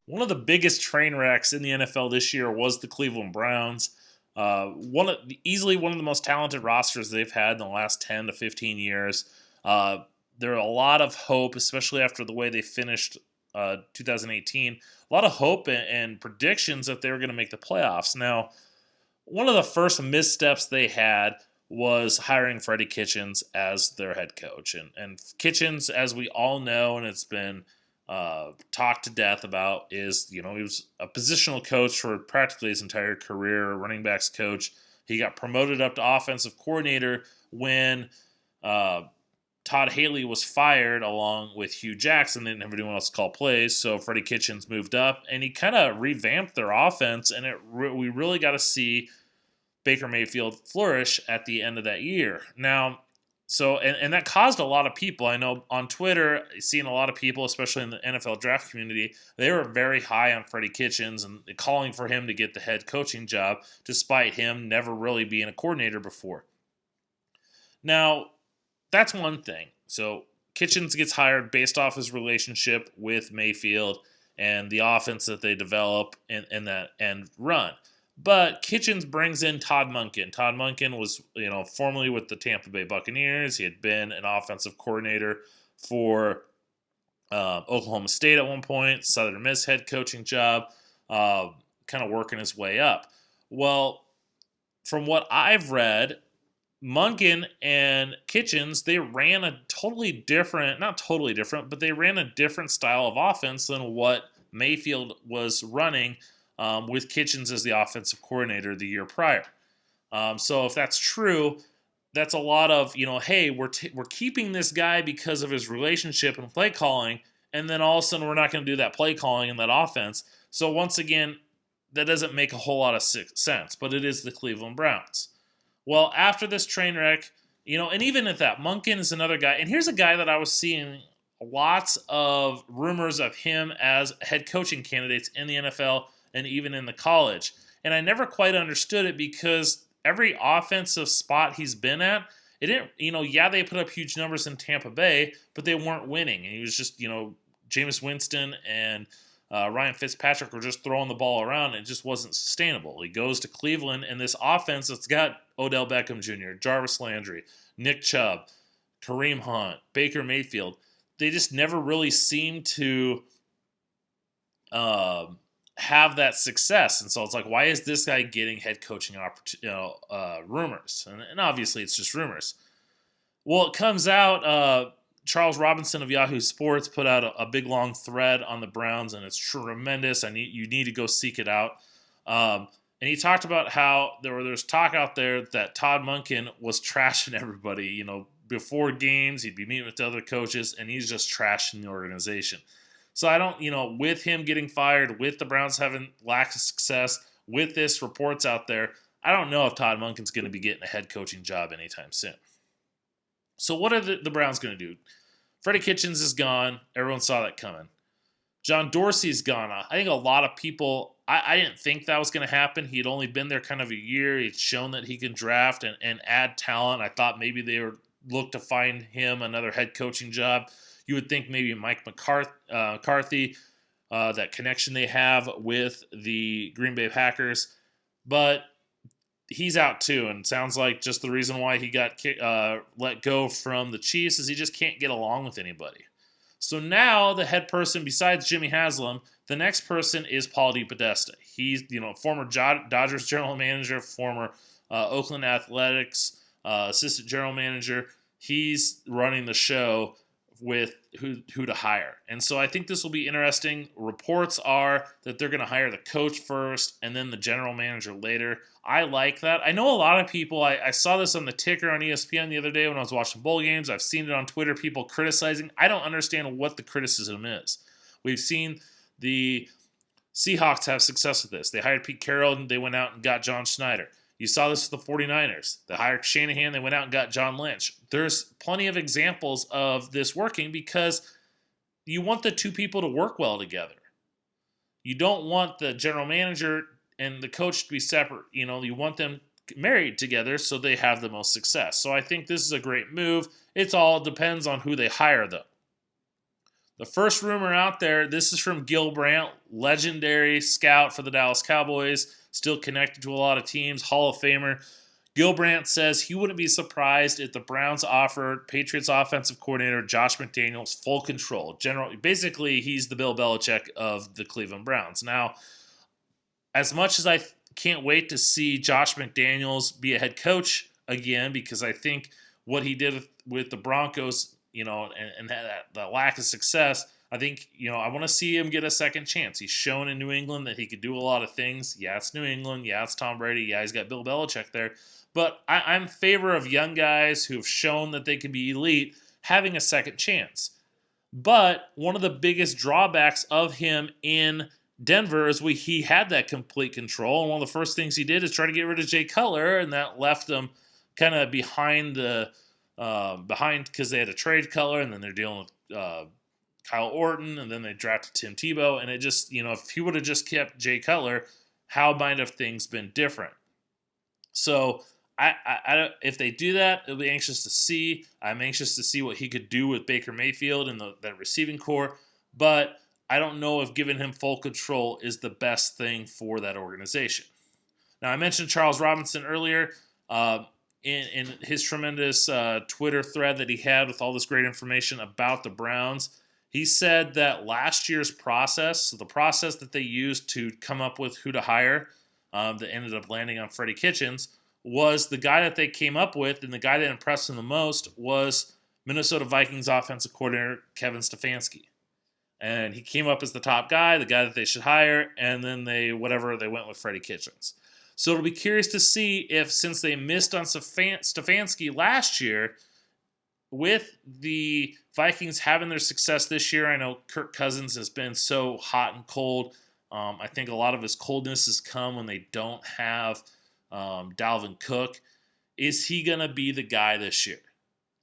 One of the biggest train wrecks in the NFL this year was the Cleveland Browns. Easily one of the most talented rosters they've had in the last 10 to 15 years. There are a lot of hope, especially after the way they finished 2018. A lot of hope and predictions that they were going to make the playoffs. Now, one of the first missteps they had was hiring Freddie Kitchens as their head coach. And Kitchens, as we all know, and it's been talked to death about, is, he was a positional coach for practically his entire career, running backs coach. He got promoted up to offensive coordinator when Todd Haley was fired along with Hugh Jackson. They didn't have anyone else to call plays, so Freddie Kitchens moved up, and he kind of revamped their offense, and we really got to see Baker Mayfield flourish at the end of that year. Now, and that caused a lot of people. I know on Twitter, seeing a lot of people, especially in the NFL draft community, they were very high on Freddie Kitchens and calling for him to get the head coaching job, despite him never really being a coordinator before. Now, that's one thing. So Kitchens gets hired based off his relationship with Mayfield and the offense that they develop and run. But Kitchens brings in Todd Monken. Todd Monken was, formerly with the Tampa Bay Buccaneers. He had been an offensive coordinator for Oklahoma State at one point, Southern Miss head coaching job, kind of working his way up. Well, from what I've read, Monken and Kitchens, they ran a not totally different, but they ran a different style of offense than what Mayfield was running with Kitchens as the offensive coordinator the year prior. So if that's true, that's a lot of, hey, we're keeping this guy because of his relationship and play calling, and then all of a sudden we're not going to do that play calling and that offense. So once again, that doesn't make a whole lot of sense, but it is the Cleveland Browns. Well, after this train wreck, and even at that, Monken is another guy. And here's a guy that I was seeing lots of rumors of him as head coaching candidates in the NFL and even in the college. And I never quite understood it because every offensive spot he's been at, it didn't, they put up huge numbers in Tampa Bay, but they weren't winning. And he was just, Jameis Winston and Ryan Fitzpatrick were just throwing the ball around, and it just wasn't sustainable. He goes to Cleveland, and this offense that's got Odell Beckham Jr., Jarvis Landry, Nick Chubb, Kareem Hunt, Baker Mayfield, they just never really seemed to have that success. And so it's like, why is this guy getting head coaching rumors? And obviously it's just rumors. Well, it comes out, Charles Robinson of Yahoo Sports put out a big long thread on the Browns, and it's tremendous. You need to go seek it out. And he talked about how there's talk out there that Todd Monken was trashing everybody. Before games, he'd be meeting with the other coaches, and he's just trashing the organization. So I don't, with him getting fired, with the Browns having lack of success, with this reports out there, I don't know if Todd Monken's going to be getting a head coaching job anytime soon. So what are the Browns going to do? Freddie Kitchens is gone. Everyone saw that coming. John Dorsey's gone. I think a lot of people, I didn't think that was going to happen. He had only been there kind of a year. He'd shown that he can draft and add talent. I thought maybe they would look to find him another head coaching job. You would think maybe Mike McCarthy, that connection they have with the Green Bay Packers. But he's out too, and sounds like just the reason why he got let go from the Chiefs is he just can't get along with anybody. So now the head person, besides Jimmy Haslam, the next person is Paul DePodesta. He's former Dodgers general manager, former Oakland Athletics assistant general manager. He's running the show with who to hire. And so I think this will be interesting. Reports are that they're going to hire the coach first and then the general manager later. I like that. I know a lot of people, I saw this on the ticker on ESPN the other day when I was watching bowl games. I've seen it on Twitter, people criticizing. I don't understand what the criticism is. We've seen the Seahawks have success with this. They hired Pete Carroll and they went out and got John Schneider. You saw this with the 49ers. They hired Shanahan, they went out and got John Lynch. There's plenty of examples of this working because you want the two people to work well together. You don't want the general manager and the coach to be separate. You want them married together so they have the most success. So I think this is a great move. It all depends on who they hire, though. The first rumor out there, this is from Gil Brandt, legendary scout for the Dallas Cowboys, still connected to a lot of teams, Hall of Famer. Gil Brandt says he wouldn't be surprised if the Browns offered Patriots offensive coordinator Josh McDaniels full control. Basically, he's the Bill Belichick of the Cleveland Browns. Now, as much as I can't wait to see Josh McDaniels be a head coach again, because I think what he did with the Broncos, and that lack of success, I think, I want to see him get a second chance. He's shown in New England that he could do a lot of things. Yeah, it's New England. Yeah, it's Tom Brady. Yeah, he's got Bill Belichick there. But I'm in favor of young guys who have shown that they can be elite having a second chance. But one of the biggest drawbacks of him in Denver is he had that complete control. And one of the first things he did is try to get rid of Jay Cutler, and that left them kind of behind because they had to trade Cutler, and then they're dealing with Kyle Orton, and then they drafted Tim Tebow. And it just, if he would have just kept Jay Cutler, how might have things been different? So I if they do that, it'll be anxious to see. I'm anxious to see what he could do with Baker Mayfield and that receiving core, but I don't know if giving him full control is the best thing for that organization. Now, I mentioned Charles Robinson earlier in his tremendous Twitter thread that he had with all this great information about the Browns. He said that last year's process, so the process that they used to come up with who to hire, that ended up landing on Freddie Kitchens, was the guy that they came up with, and the guy that impressed them the most was Minnesota Vikings offensive coordinator Kevin Stefanski. And he came up as the top guy, the guy that they should hire, and then they went with Freddie Kitchens. So it'll be curious to see if, since they missed on Stefanski last year, with the Vikings having their success this year, I know Kirk Cousins has been so hot and cold. I think a lot of his coldness has come when they don't have Dalvin Cook. Is he going to be the guy this year?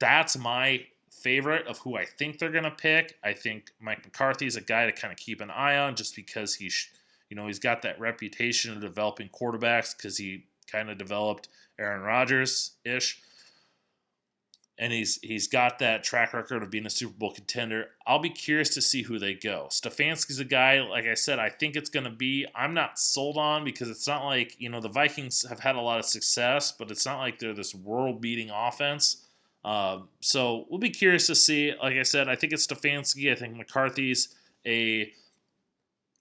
That's my favorite of who I think they're going to pick. I think Mike McCarthy is a guy to kind of keep an eye on, just because he's got that reputation of developing quarterbacks, because he kind of developed Aaron Rodgers-ish. And he's got that track record of being a Super Bowl contender. I'll be curious to see who they go. Stefanski's a guy, like I said, I think it's going to be, I'm not sold on, because it's not like, the Vikings have had a lot of success, but it's not like they're this world-beating offense. So we'll be curious to see. Like I said, I think it's Stefanski. I think McCarthy's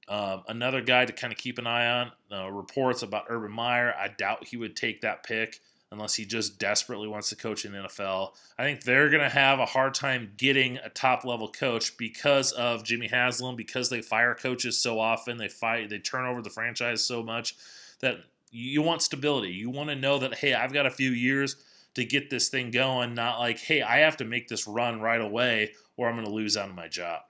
another guy to kind of keep an eye on. Reports about Urban Meyer, I doubt he would take that pick unless he just desperately wants to coach in the NFL. I think they're going to have a hard time getting a top-level coach because of Jimmy Haslam, because they fire coaches so often, they turn over the franchise so much, that you want stability. You want to know that, hey, I've got a few years to get this thing going, not like, hey, I have to make this run right away or I'm going to lose out on my job.